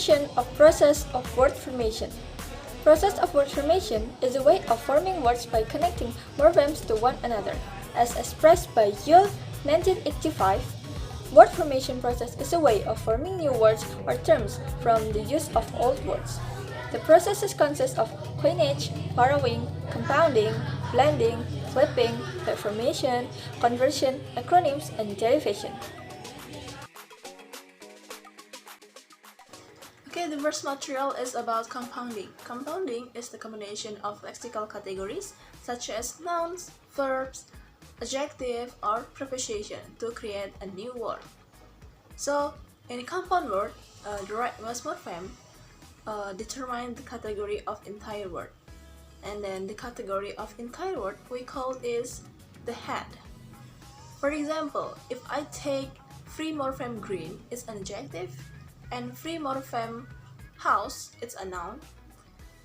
definition of process of word formation. Process of word formation is a way of forming words by connecting morphemes to one another. As expressed by Yule, 1985, word formation process is a way of forming new words or terms from the use of old words. The processes consist of coinage, borrowing, compounding, blending, flipping, word formation, conversion, acronyms, and derivation. Okay, the first material is about compounding. Compounding is the combination of lexical categories such as nouns, verbs, adjective, or preposition to create a new word. So, in a compound word, the rightmost morpheme determines the category of entire word. And then the category of entire word we call is the head. For example, if I take free morpheme green, it's an adjective, and free morpheme house, it's a noun.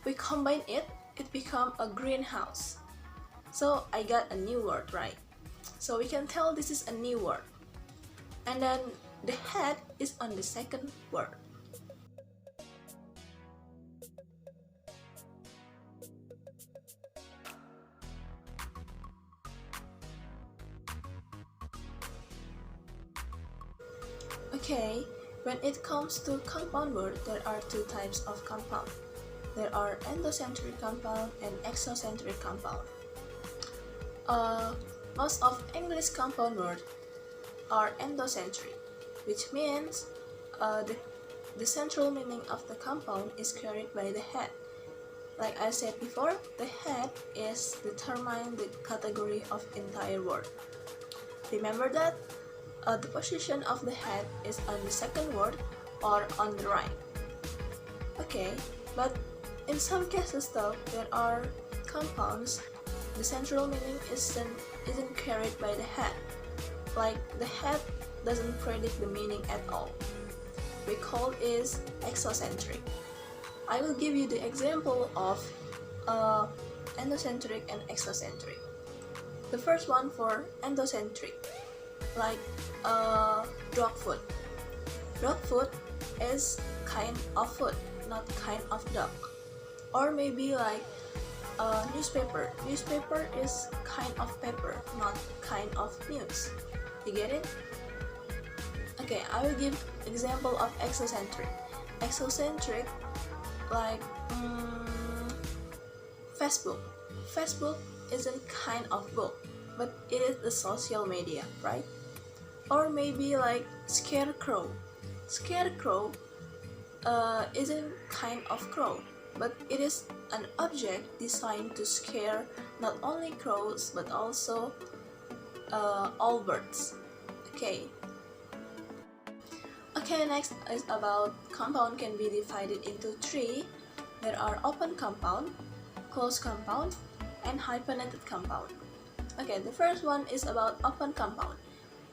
We combine it, it becomes a greenhouse. So I got a new word, right? So we can tell this is a new word. And then the head is on the second word. Okay, when it comes to compound word, there are two types of compound. There are endocentric compound and exocentric compound. Most of English compound words are endocentric, which means the central meaning of the compound is carried by the head. Like I said before, the head is determine the category of entire word. Remember that the position of the head is on the second word or on the right. Okay, but in some cases though, there are compounds the central meaning isn't carried by the head. Like the head doesn't predict the meaning at all. We call is exocentric. I will give you the example of endocentric and exocentric. The first one for endocentric, like dog food. Dog food is kind of food, not kind of dog. Or maybe like newspaper. Newspaper is kind of paper, not kind of news. You get it? Okay, I will give example of exocentric. Exocentric, like Facebook. Facebook isn't kind of book, but it is a social media, right? Or maybe like scarecrow. Scarecrow isn't kind of crow, but it is an object designed to scare not only crows but also all birds. Okay, next is about compound can be divided into three. There are open compound, closed compound, and hyphenated compound. Okay, the first one is about open compound.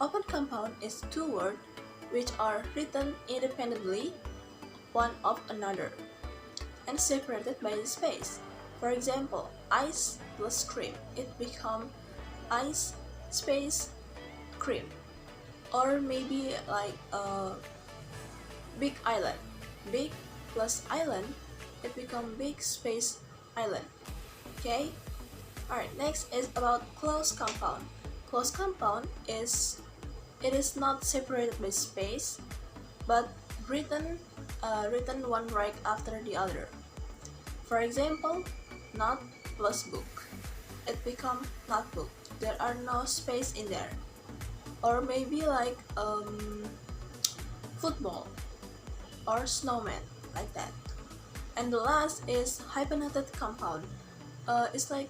Open compound is two words which are written independently one of another and separated by the space. For example, ice plus cream, it becomes ice space cream. Or maybe like big island, big plus island, it becomes big space island. Okay. Alright, next is about closed compound. Closed compound is not separated by space, but written one right after the other. For example, not plus book, it becomes not book. There are no space in there. Or maybe like football or snowman, like that. And the last is hyphenated compound. It's like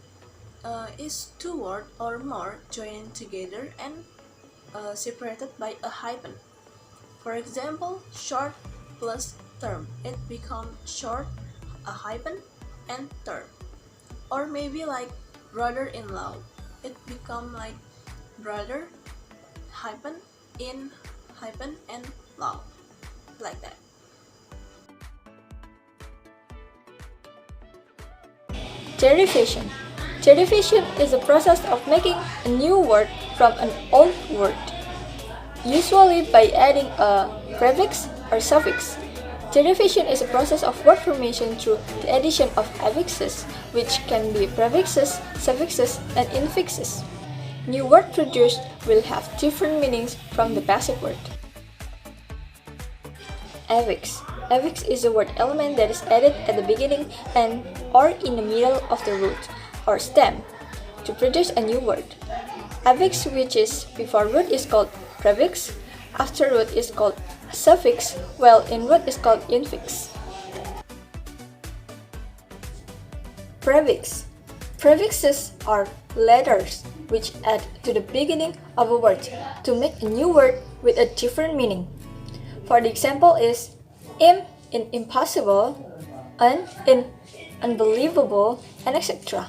is two words or more joined together and separated by a hyphen. For example, short plus term, it becomes short, a hyphen, and term. Or maybe like brother-in-law, it becomes like brother, hyphen, in, hyphen, and law, like that. Derivation. Derivation is a process of making a new word from an old word, usually by adding a prefix or suffix. Derivation is a process of word formation through the addition of affixes, which can be prefixes, suffixes, and infixes. New word produced will have different meanings from the basic word. Affix. Affix is a word element that is added at the beginning and or in the middle of the root or stem to produce a new word. Affix which is before root is called prefix, after root is called suffix, while in root is called infix. Prefix. Prefixes are letters which add to the beginning of a word to make a new word with a different meaning. For the example is im in impossible, un in unbelievable, and etc.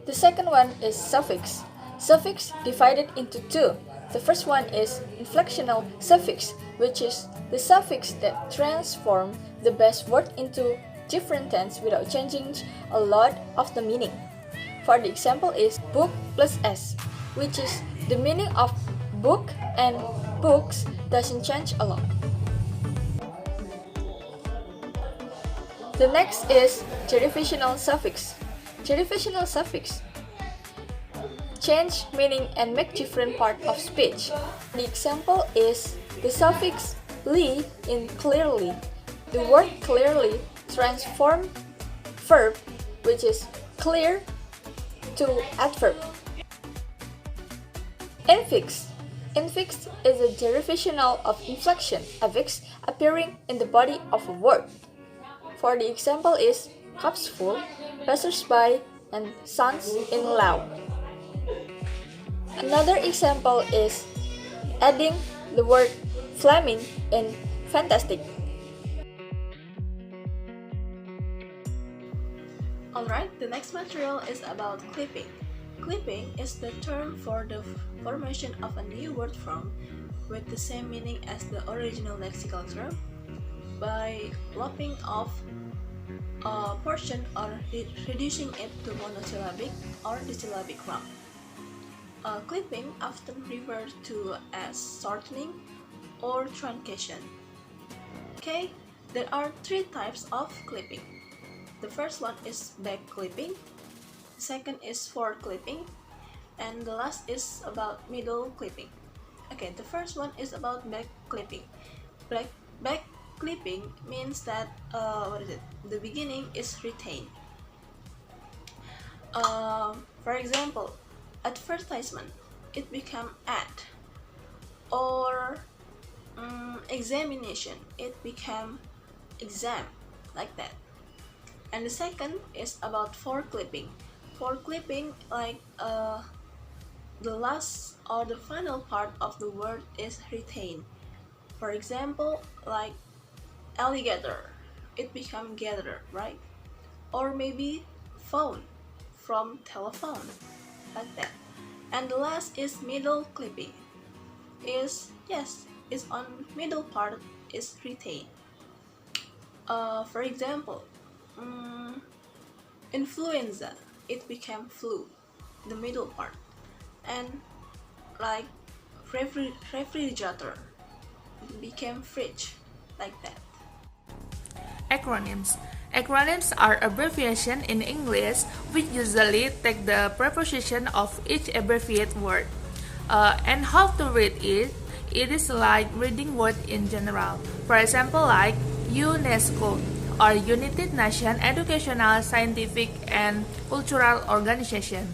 The second one is suffix. Suffix divided into two. The first one is inflectional suffix, which is the suffix that transforms the base word into different tense without changing a lot of the meaning. For the example is book plus s, which is the meaning of book and books doesn't change a lot. The next is derivational suffix. Derivational suffix change meaning and make different part of speech. The example is the suffix "ly" in clearly. The word clearly transform verb, which is clear, to adverb. Infix. Infix is a derivational of inflection, affix, appearing in the body of a word. For the example is cups full, passers-by, and sounds in loud. Another example is adding the word flaming in fantastic. Alright, the next material is about clipping. Clipping is the term for the formation of a new word form with the same meaning as the original lexical term by lopping off a portion or reducing it to monosyllabic or disyllabic form. Clipping often referred to as shortening or truncation. Okay, there are three types of clipping. The first one is back clipping, the second is forward clipping, and the last is about middle clipping. Okay, the first one is about back clipping. Back clipping means that the beginning is retained. For example, advertisement, it become ad, or examination, it became exam, like that. And the second is about forward clipping. Forward clipping, like the last or the final part of the word is retained. For example, like alligator, it become gather, right? Or maybe phone, from telephone, like that. And the last is middle clipping. Is on middle part is retained. For example, influenza, it became flu, the middle part. And like refrigerator, it became fridge, like that. Acronyms. Acronyms are abbreviations in English which usually take the preposition of each abbreviated word. And how to read it? It is like reading words in general. For example, like UNESCO or United Nations Educational, Scientific, and Cultural Organization.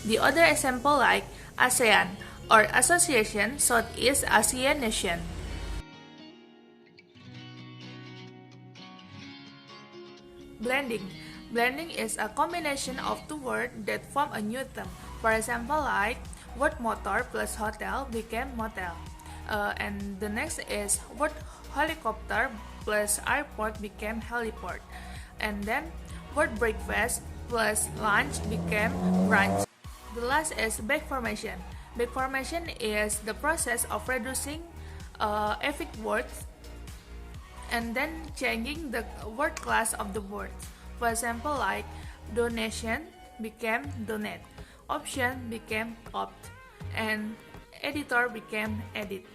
The other example like ASEAN or Association Southeast Asian Nation. Blending. Blending is a combination of two words that form a new term. For example, like word motor plus hotel became motel. And the next is word helicopter plus airport became heliport. And then word breakfast plus lunch became brunch. The last is back formation. Back formation is the process of reducing affix words and then changing the word class of the words. For example, like donation became donate, option became opt, and editor became edit.